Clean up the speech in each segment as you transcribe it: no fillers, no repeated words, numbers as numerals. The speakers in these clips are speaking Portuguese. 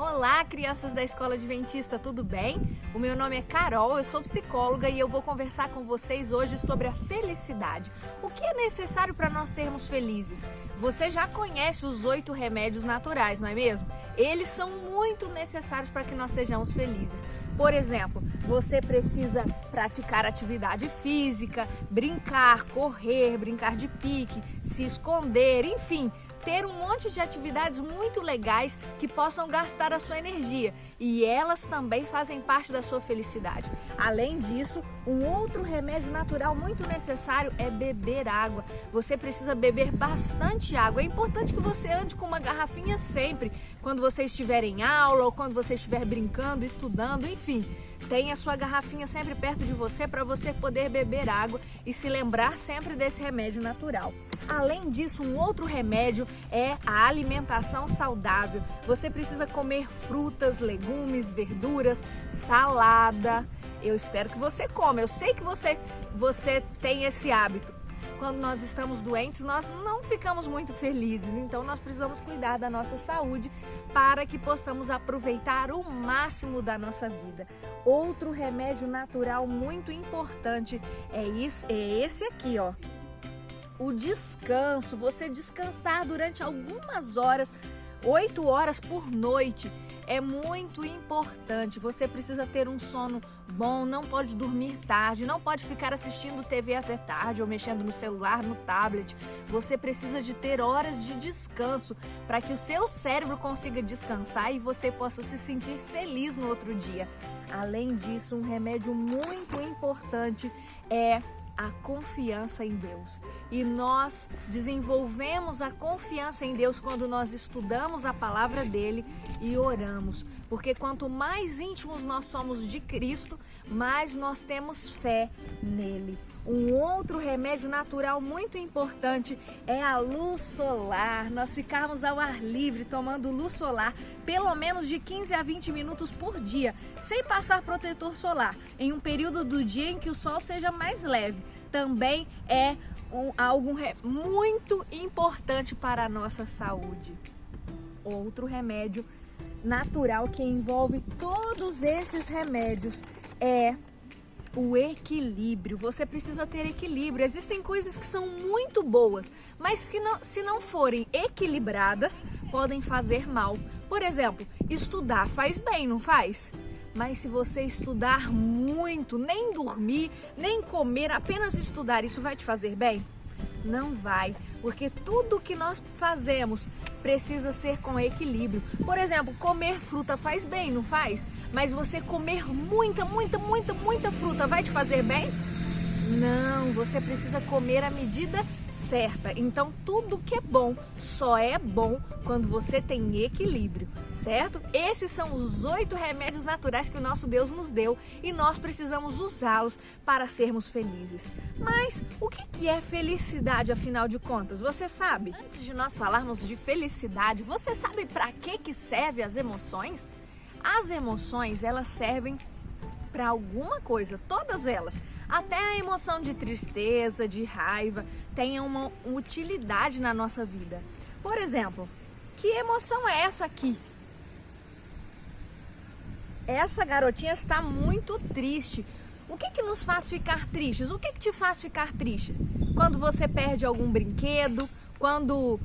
Olá, crianças da Escola Adventista, tudo bem? O meu nome é Carol, eu sou psicóloga e eu vou conversar com vocês hoje sobre a felicidade. O que é necessário para nós sermos felizes? Você já conhece os 8 remédios naturais, não é mesmo? Eles são muito necessários para que nós sejamos felizes. Por exemplo, você precisa praticar atividade física, brincar, correr, brincar de pique, se esconder, enfim, ter um monte de atividades muito legais que possam gastar a sua energia e elas também fazem parte da sua felicidade. Além disso, um outro remédio natural muito necessário é beber água. Você precisa beber bastante água. É importante que você ande com uma garrafinha sempre, quando você estiver em aula ou quando você estiver brincando, estudando, enfim. Tenha sua garrafinha sempre perto de você para você poder beber água e se lembrar sempre desse remédio natural. Além disso, um outro remédio é a alimentação saudável. Você precisa comer frutas, legumes, verduras, salada. Eu espero que você coma. Eu sei que você tem esse hábito. Quando nós estamos doentes, nós não ficamos muito felizes, então nós precisamos cuidar da nossa saúde para que possamos aproveitar o máximo da nossa vida. Outro remédio natural muito importante é esse aqui, ó. O descanso, você descansar durante algumas horas, 8 horas por noite. É muito importante, você precisa ter um sono bom, não pode dormir tarde, não pode ficar assistindo TV até tarde ou mexendo no celular, no tablet. Você precisa de ter horas de descanso para que o seu cérebro consiga descansar e você possa se sentir feliz no outro dia. Além disso, um remédio muito importante é a confiança em Deus. E nós desenvolvemos a confiança em Deus quando nós estudamos a palavra dele e oramos. Porque quanto mais íntimos nós somos de Cristo, mais nós temos fé nele. Um outro remédio natural muito importante é a luz solar. Nós ficarmos ao ar livre tomando luz solar pelo menos de 15 a 20 minutos por dia, sem passar protetor solar, em um período do dia em que o sol seja mais leve. Também é algo muito importante para a nossa saúde. Outro remédio natural que envolve todos esses remédios é o equilíbrio. Você precisa ter equilíbrio. Existem coisas que são muito boas, mas que se não forem equilibradas, podem fazer mal. Por exemplo, estudar faz bem, não faz? Mas se você estudar muito, nem dormir, nem comer, apenas estudar, isso vai te fazer bem? Não vai, porque tudo que nós fazemos precisa ser com equilíbrio. Por exemplo, comer fruta faz bem, não faz? Mas você comer muita fruta vai te fazer bem? Não, você precisa comer a medida certa. Então, tudo que é bom só é bom quando você tem equilíbrio, certo? Esses são os 8 remédios naturais que o nosso Deus nos deu e nós precisamos usá-los para sermos felizes. Mas o que é felicidade, afinal de contas? Você sabe? Antes de nós falarmos de felicidade, você sabe para que servem as emoções? As emoções, elas servem para alguma coisa, todas elas. Até a emoção de tristeza, de raiva, tem uma utilidade na nossa vida. Por exemplo, que emoção é essa aqui? Essa garotinha está muito triste. O que nos faz ficar tristes? O que te faz ficar triste? Quando você perde algum brinquedo, quando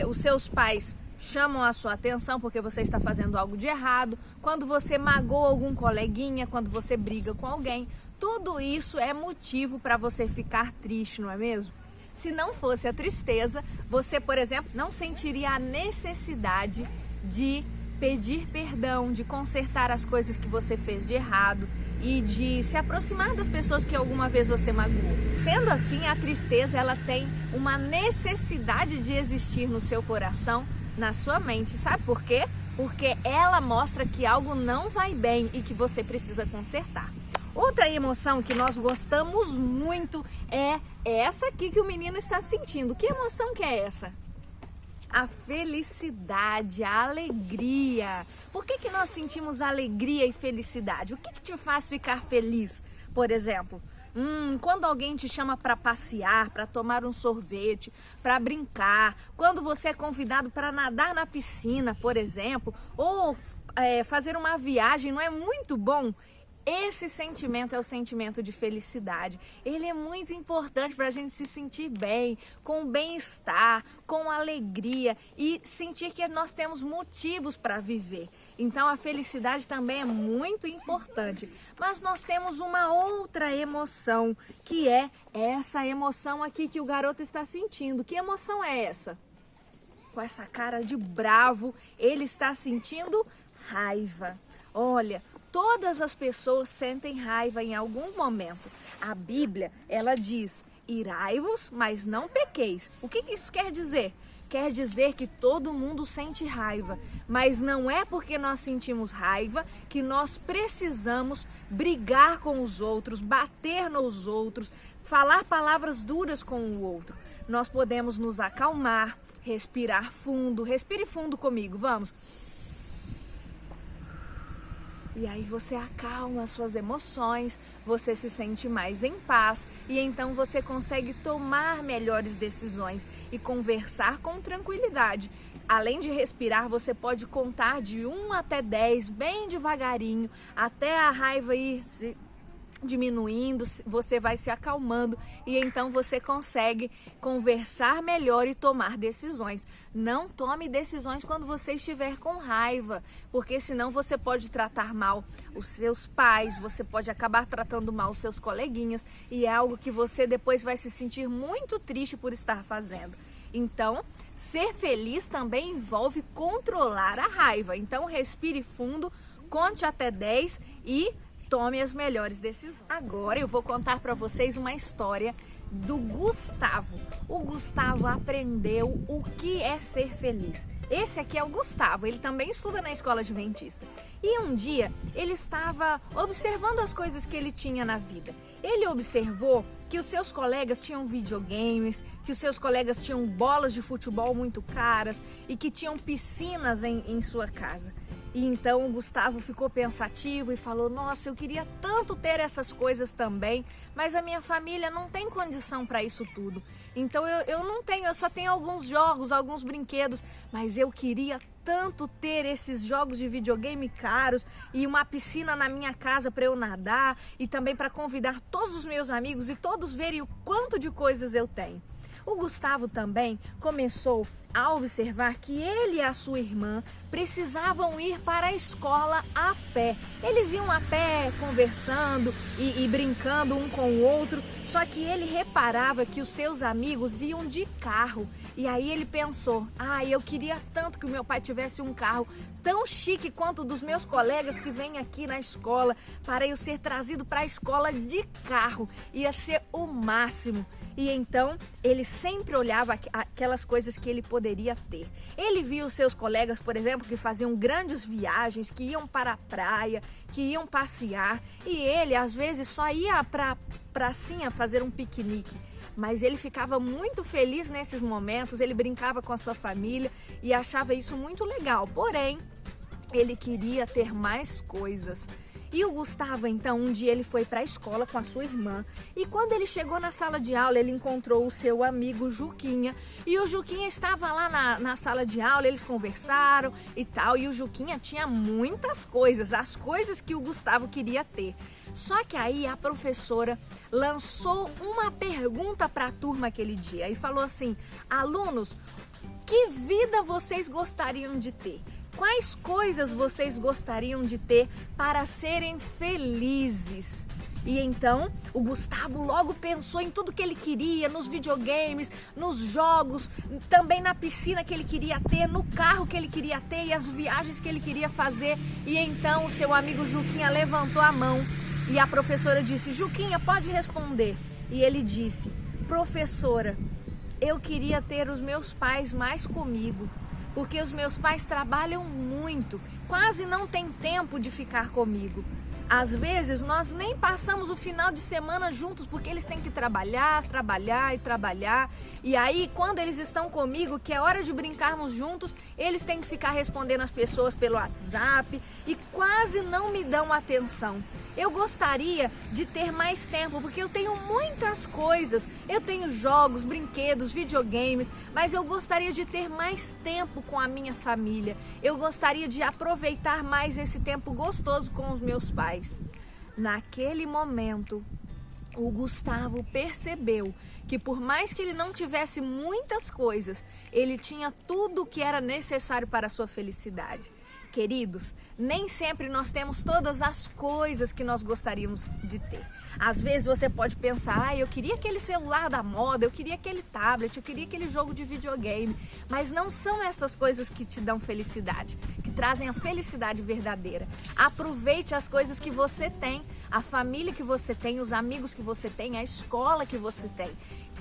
os seus pais chamam a sua atenção porque você está fazendo algo de errado, quando você magoa algum coleguinha, quando você briga com alguém, tudo isso é motivo para você ficar triste, não é mesmo? Se não fosse a tristeza, você, por exemplo, não sentiria a necessidade de pedir perdão, de consertar as coisas que você fez de errado e de se aproximar das pessoas que alguma vez você magoou. Sendo assim, a tristeza ela tem uma necessidade de existir no seu coração, na sua mente. Sabe por quê? Porque ela mostra que algo não vai bem e que você precisa consertar. Outra emoção que nós gostamos muito é essa aqui que o menino está sentindo. Que emoção que é essa? A felicidade, a alegria. Por que nós sentimos alegria e felicidade? O que te faz ficar feliz? Por exemplo, Quando alguém te chama para passear, para tomar um sorvete, para brincar, quando você é convidado para nadar na piscina, por exemplo, ou fazer uma viagem, não é muito bom? Esse sentimento é o sentimento de felicidade. Ele é muito importante para a gente se sentir bem, com bem-estar, com alegria e sentir que nós temos motivos para viver. Então a felicidade também é muito importante. Mas nós temos uma outra emoção, que é essa emoção aqui que o garoto está sentindo. Que emoção é essa? Com essa cara de bravo, ele está sentindo raiva. Olha, todas as pessoas sentem raiva em algum momento. A Bíblia, ela diz, irai-vos, mas não pequeis. O que isso quer dizer? Quer dizer que todo mundo sente raiva, mas não é porque nós sentimos raiva que nós precisamos brigar com os outros, bater nos outros, falar palavras duras com o outro. Nós podemos nos acalmar, respirar fundo. Respire fundo comigo, vamos. E aí você acalma as suas emoções, você se sente mais em paz e então você consegue tomar melhores decisões e conversar com tranquilidade. Além de respirar, você pode contar de 1 até 10 bem devagarinho, até a raiva ir se diminuindo, você vai se acalmando e então você consegue conversar melhor e tomar decisões. Não tome decisões quando você estiver com raiva, porque senão você pode tratar mal os seus pais, você pode acabar tratando mal os seus coleguinhas e é algo que você depois vai se sentir muito triste por estar fazendo. Então, ser feliz também envolve controlar a raiva. Então, respire fundo, conte até 10 e tome as melhores decisões. Agora eu vou contar para vocês uma história do Gustavo. O Gustavo aprendeu o que é ser feliz. Esse aqui é o Gustavo, ele também estuda na escola adventista. E um dia ele estava observando as coisas que ele tinha na vida. Ele observou que os seus colegas tinham videogames, que os seus colegas tinham bolas de futebol muito caras e que tinham piscinas em sua casa. E então o Gustavo ficou pensativo e falou, nossa, eu queria tanto ter essas coisas também, mas a minha família não tem condição para isso tudo. Então eu não tenho, eu só tenho alguns jogos, alguns brinquedos, mas eu queria tanto ter esses jogos de videogame caros e uma piscina na minha casa para eu nadar e também para convidar todos os meus amigos e todos verem o quanto de coisas eu tenho. O Gustavo também começou a observar que ele e a sua irmã precisavam ir para a escola a pé. Eles iam a pé conversando e brincando um com o outro, só que ele reparava que os seus amigos iam de carro. E aí ele pensou, eu queria tanto que o meu pai tivesse um carro tão chique quanto o dos meus colegas que vêm aqui na escola, para eu ser trazido para a escola de carro. Ia ser o máximo. E então ele sempre olhava aquelas coisas que ele poderia ter. Ele via os seus colegas, por exemplo, que faziam grandes viagens, que iam para a praia, que iam passear. E ele às vezes só ia para pracinha fazer um piquenique. Mas ele ficava muito feliz nesses momentos, ele brincava com a sua família e achava isso muito legal. Porém, ele queria ter mais coisas. E o Gustavo, então, um dia ele foi para a escola com a sua irmã e quando ele chegou na sala de aula, ele encontrou o seu amigo Juquinha e o Juquinha estava lá na sala de aula, eles conversaram e tal, e o Juquinha tinha muitas coisas, as coisas que o Gustavo queria ter. Só que aí a professora lançou uma pergunta para a turma aquele dia e falou assim, alunos, que vida vocês gostariam de ter? Quais coisas vocês gostariam de ter para serem felizes? E então o Gustavo logo pensou em tudo que ele queria, nos videogames, nos jogos, também na piscina que ele queria ter, no carro que ele queria ter e as viagens que ele queria fazer. E então o seu amigo Juquinha levantou a mão e a professora disse, Juquinha, pode responder. E ele disse, professora, eu queria ter os meus pais mais comigo. Porque os meus pais trabalham muito, quase não tem tempo de ficar comigo. Às vezes nós nem passamos o final de semana juntos porque eles têm que trabalhar. E aí quando eles estão comigo, que é hora de brincarmos juntos, eles têm que ficar respondendo as pessoas pelo WhatsApp e quase não me dão atenção. Eu gostaria de ter mais tempo, porque eu tenho muitas coisas. Eu tenho jogos, brinquedos, videogames, mas eu gostaria de ter mais tempo com a minha família. Eu gostaria de aproveitar mais esse tempo gostoso com os meus pais. Naquele momento, o Gustavo percebeu que por mais que ele não tivesse muitas coisas, ele tinha tudo o que era necessário para a sua felicidade. Queridos, nem sempre nós temos todas as coisas que nós gostaríamos de ter. Às vezes você pode pensar, eu queria aquele celular da moda, eu queria aquele tablet, eu queria aquele jogo de videogame. Mas não são essas coisas que te dão felicidade, que trazem a felicidade verdadeira. Aproveite as coisas que você tem, a família que você tem, os amigos que você tem, a escola que você tem.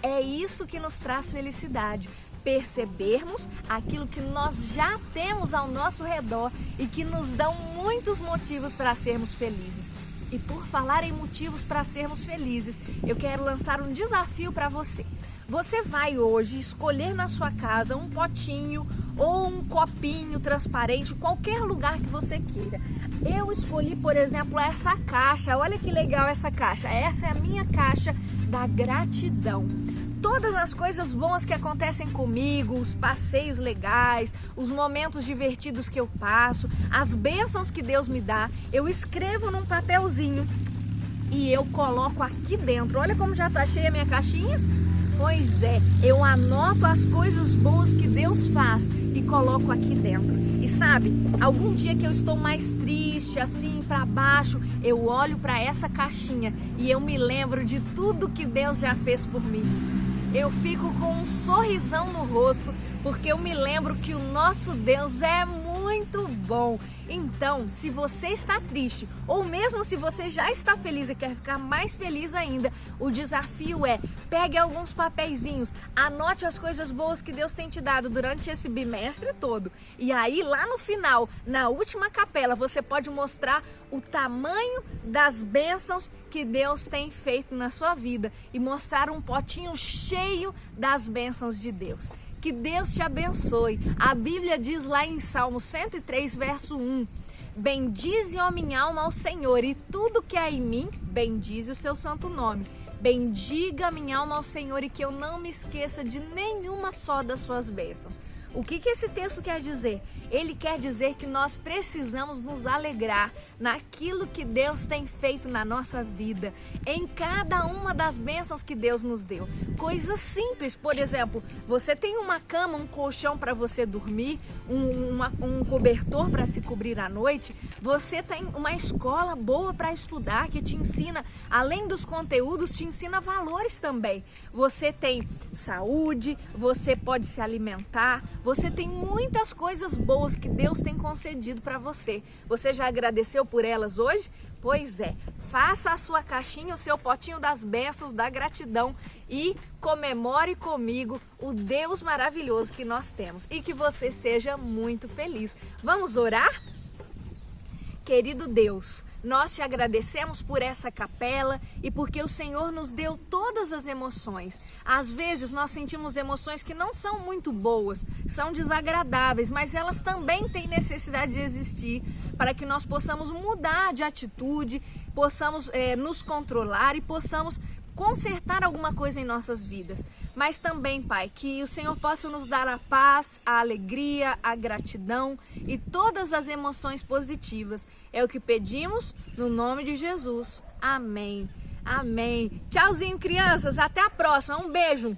É isso que nos traz felicidade. Percebermos aquilo que nós já temos ao nosso redor e que nos dão muitos motivos para sermos felizes. E por falar em motivos para sermos felizes, eu quero lançar um desafio para você. Você vai hoje escolher na sua casa um potinho ou um copinho transparente, qualquer lugar que você queira. Eu escolhi, por exemplo, essa caixa. Olha que legal essa caixa. Essa é a minha caixa da gratidão. Todas as coisas boas que acontecem comigo, os passeios legais, os momentos divertidos que eu passo, as bênçãos que Deus me dá, eu escrevo num papelzinho e eu coloco aqui dentro. Olha como já tá cheia a minha caixinha. Pois é, eu anoto as coisas boas que Deus faz e coloco aqui dentro. E sabe, algum dia que eu estou mais triste, assim, para baixo, eu olho para essa caixinha e eu me lembro de tudo que Deus já fez por mim. Eu fico com um sorrisão no rosto, porque eu me lembro que o nosso Deus é muito bom. Então, se você está triste, ou mesmo se você já está feliz e quer ficar mais feliz ainda, o desafio é: pegue alguns papeizinhos, anote as coisas boas que Deus tem te dado durante esse bimestre todo. E aí, lá no final, na última capela, você pode mostrar o tamanho das bênçãos que Deus tem feito na sua vida e mostrar um potinho cheio das bênçãos de Deus. Que Deus te abençoe. A Bíblia diz lá em Salmo 103, verso 1: bendize, ó minha alma, ao Senhor, e tudo que há em mim, bendize o seu santo nome. Bendiga minha alma ao Senhor e que eu não me esqueça de nenhuma só das suas bênçãos. O que esse texto quer dizer? Ele quer dizer que nós precisamos nos alegrar naquilo que Deus tem feito na nossa vida, em cada uma das bênçãos que Deus nos deu. Coisas simples, por exemplo, você tem uma cama, um colchão para você dormir, um cobertor para se cobrir à noite, você tem uma escola boa para estudar que te ensina, além dos conteúdos, te ensina valores também. Você tem saúde, você pode se alimentar, você tem muitas coisas boas que Deus tem concedido para você. Você já agradeceu por elas hoje? Pois é, faça a sua caixinha, o seu potinho das bênçãos, da gratidão e comemore comigo o Deus maravilhoso que nós temos e que você seja muito feliz. Vamos orar? Querido Deus, nós te agradecemos por essa capela e porque o Senhor nos deu todas as emoções. Às vezes nós sentimos emoções que não são muito boas, são desagradáveis, mas elas também têm necessidade de existir para que nós possamos mudar de atitude, possamos nos controlar e possamos consertar alguma coisa em nossas vidas. Mas também, Pai, que o Senhor possa nos dar a paz, a alegria, a gratidão e todas as emoções positivas. É o que pedimos no nome de Jesus. Amém. Amém. Tchauzinho, crianças. Até a próxima. Um beijo.